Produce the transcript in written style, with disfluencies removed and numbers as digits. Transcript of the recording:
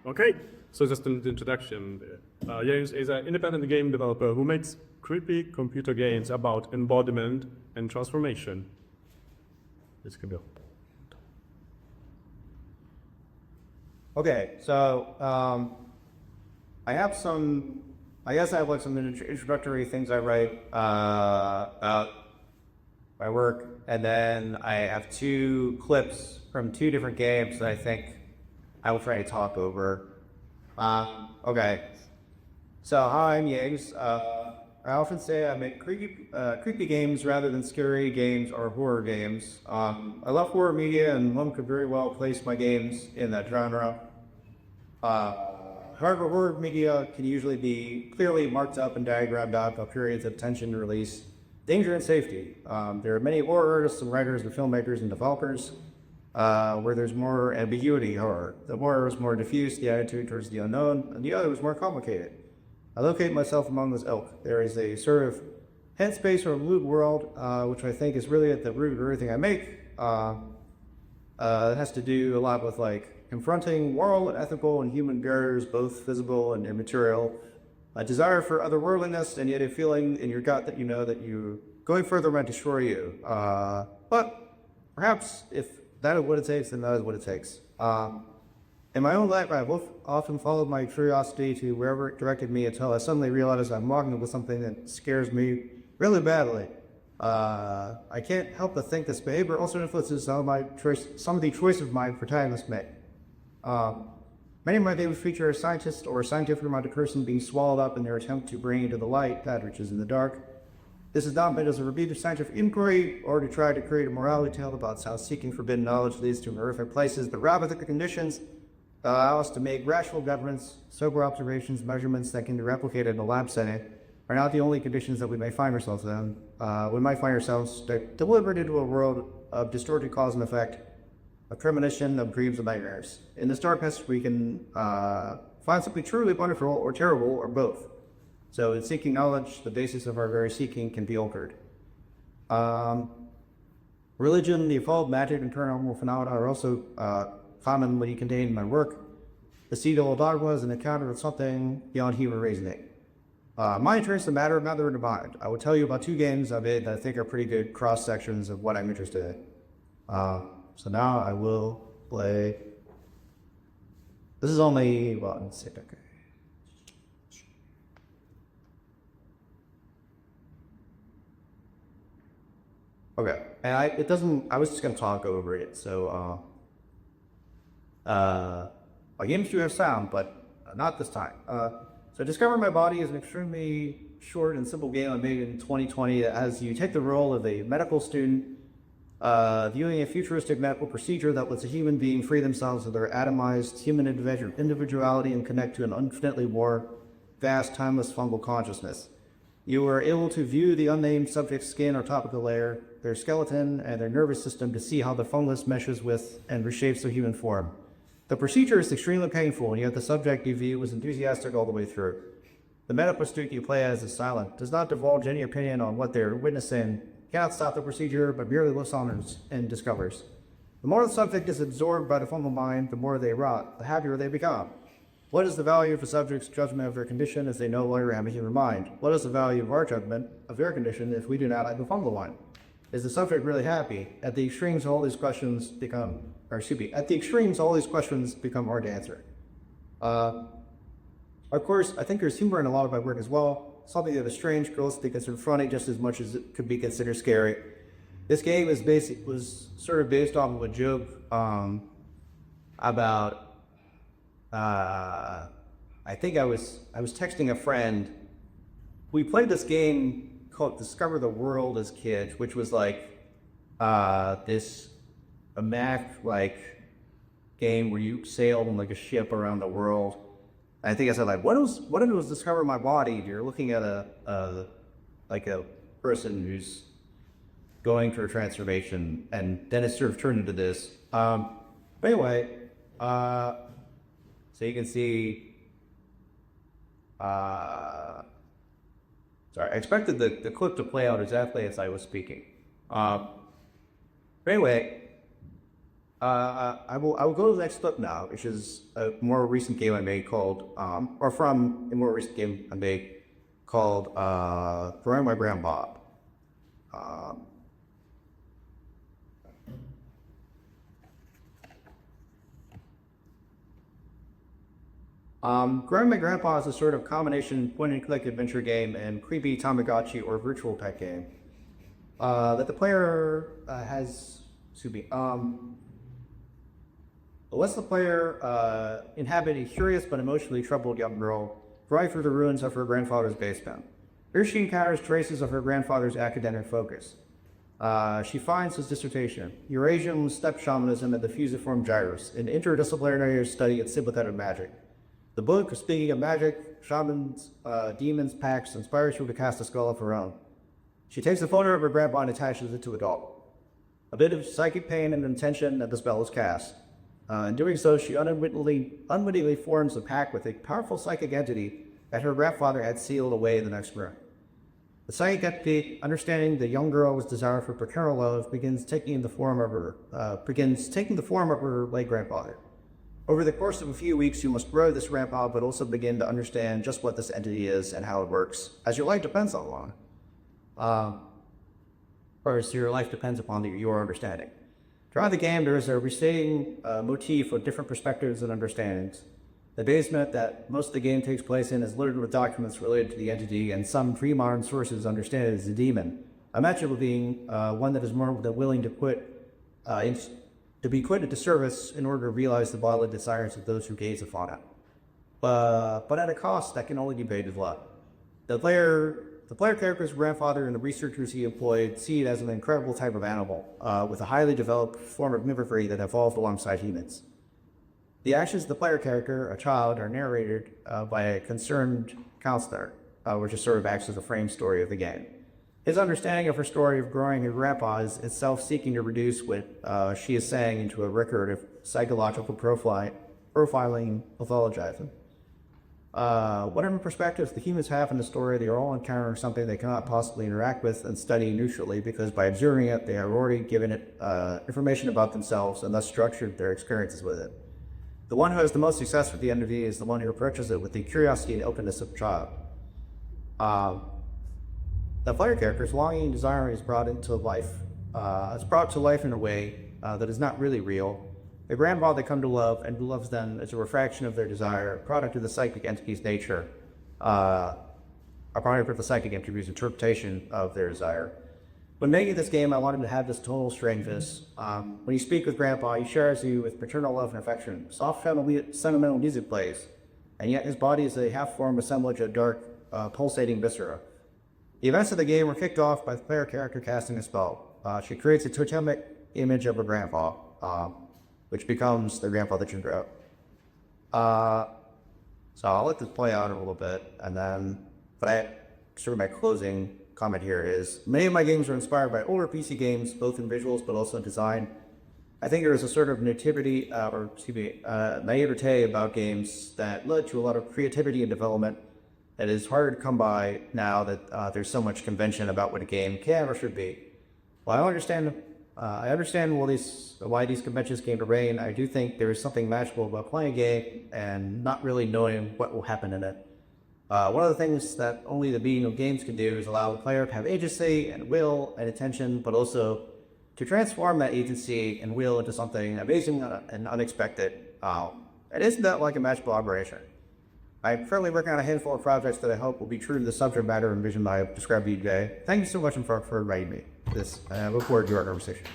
Okay, so just an introduction. Yames is an independent game developer who makes creepy computer games about embodiment and transformation. This can go. Okay, so I have some, I guess I have like some introductory things I write about my work, and then I have two clips from two different games that I think I will try to talk over. Okay, so hi, I'm Yames. I often say I make creepy games rather than scary games or horror games. I love horror media, and one could very well place my games in that genre. However, horror media can usually be clearly marked up and diagrammed out by periods of tension, release, danger, and safety. There are many horror artists and writers and filmmakers and developers where there's more ambiguity horror. The horror is more diffuse, the attitude towards the unknown, and the other is more complicated. I locate myself among this ilk. There is a sort of headspace or mood world, which I think is really at the root of everything I make. It has to do a lot with like confronting moral, ethical, and human barriers, both physical and immaterial. A desire for otherworldliness, and yet a feeling in your gut that you know that you going further might destroy you. But perhaps if that is what it takes, then that is what it takes. In my own life, I've often followed my curiosity to wherever it directed me until I suddenly realized I'm walking with something that scares me really badly. I can't help but think this behavior also influences some of the choices my protagonists make. Many of my favorite feature are scientists or a scientifically minded person being swallowed up in their attempt to bring into the light that which is in the dark. This is not meant as a review of scientific inquiry or to try to create a morality tale about how seeking forbidden knowledge leads to horrific places, but rather that the conditions allow us to make rational judgments, sober observations, measurements that can be replicated in a lab setting are not the only conditions that we may find ourselves in. We might find ourselves delivered into a world of distorted cause and effect, a premonition of dreams and nightmares. In this darkness, we can find something truly wonderful or terrible or both. So in seeking knowledge, the basis of our very seeking can be altered. Religion, the evolved magic, and paranormal phenomena are also commonly contained in my work. The seed of all dogma is an encounter with something beyond human reasoning. My interest in matter of matter and mind. I will tell you about two games I've made that I think are pretty good cross sections of what I'm interested in. So now I will play. This is only, well, let's see, okay. Okay, and I was just gonna talk over it, so, my games do have sound, but not this time. So Discover My Body is an extremely short and simple game I made in 2020 as you take the role of a medical student viewing a futuristic medical procedure that lets a human being free themselves of their atomized human individuality and connect to an infinitely more vast, timeless fungal consciousness. You are able to view the unnamed subject's skin or topical layer, their skeleton, and their nervous system to see how the fungus meshes with and reshapes their human form. The procedure is extremely painful, and yet the subject you view was enthusiastic all the way through. The medical student you play as is silent, does not divulge any opinion on what they're witnessing, cannot stop the procedure, but merely looks on and discovers. The more the subject is absorbed by the fungal mind, the more they rot, the happier they become. What is the value of a subject's judgment of their condition as they no longer have a human mind? What is the value of our judgment of their condition if we do not have a fungal mind? Is the subject really happy? At the extremes, all these questions become hard to answer. Of course, I think there's humor in a lot of my work as well, something that is strange, gross, because it's funny just as much as it could be considered scary. This game was sort of based off of a joke about I think I was texting a friend. We played this game called Discover the World as kids, which was like this a Mac like game where you sailed on like a ship around the world. I think I said like, what if it was Discover My Body? You're looking at a person who's going through a transformation, and then it sort of turned into this. But anyway, so you can see, sorry, I expected the clip to play out exactly as I was speaking. But anyway, I will go to the next clip now, which is a more recent game I made called, or from a more recent game I made called Throwing My Grandpa. Growing My Grandpa is a sort of combination point-and-click adventure game and creepy Tamagotchi or virtual pet game that the player has. Excuse me. Lets the player inhabit a curious but emotionally troubled young girl ride through the ruins of her grandfather's basement. Here she encounters traces of her grandfather's academic focus. She finds his dissertation, Eurasian Steppe Shamanism and the Fusiform Gyrus, an interdisciplinary study in sympathetic magic. The book, speaking of magic, shamans, demons, pacts, inspires her to cast a spell of her own. She takes the photo of her grandpa and attaches it to a doll. A bit of psychic pain and intention that the spell is cast. In doing so, she unwittingly forms a pact with a powerful psychic entity that her grandfather had sealed away in the next room. The psychic entity, understanding the young girl's desire for paternal love, begins taking the form of her late grandfather. Over the course of a few weeks, you must grow this grandpa, but also begin to understand just what this entity is and how it works, as your life depends on or as your life depends upon your understanding. Throughout the game, there is a restating motif of different perspectives and understandings. The basement that most of the game takes place in is littered with documents related to the entity, and some pre-modern sources understand it as a demon, a magical being, one that is more than willing to be put into service in order to realize the bodily desires of those who gaze upon it. But at a cost that can only be paid with blood. The player character's grandfather and the researchers he employed see it as an incredible type of animal, with a highly developed form of mimicry that evolved alongside humans. The actions of the player character, a child, are narrated by a concerned counselor, which just sort of acts as a frame story of the game. His understanding of her story of growing her grandpa is itself seeking to reduce what she is saying into a record of psychological profiling pathologizing. Whatever perspectives the humans have in the story, they are all encountering something they cannot possibly interact with and study neutrally, because by observing it, they have already given it information about themselves and thus structured their experiences with it. The one who has the most success with the entity is the one who approaches it with the curiosity and openness of a child. The player character's longing and desire is brought to life in a way that is not really real. The grandpa they come to love and who loves them is a refraction of their desire, a product of the psychic entity's nature, a product of the psychic entity's interpretation of their desire. When making this game, I wanted to have this total strangeness. When you speak with grandpa, he shares you with paternal love and affection. Soft, sentimental music plays, and yet his body is a half-formed assemblage of dark, pulsating viscera. The events of the game were kicked off by the player character casting a spell. She creates a totemic image of her grandpa, which becomes the grandpa that you grow. So I'll let this play out a little bit, and then, my closing comment here is, many of my games are inspired by older PC games, both in visuals but also in design. I think there is a sort of naivete about games that led to a lot of creativity and development that is hard to come by now that there's so much convention about what a game can or should be. While I understand why these conventions came to reign, I do think there is something magical about playing a game and not really knowing what will happen in it. One of the things that only the medium of games can do is allow the player to have agency and will and intention, but also to transform that agency and will into something amazing and unexpected. And isn't that like a magical operation? I'm currently working on a handful of projects that I hope will be true to the subject matter and vision that I described to you today. Thank you so much for inviting me to this. I look forward to our conversation.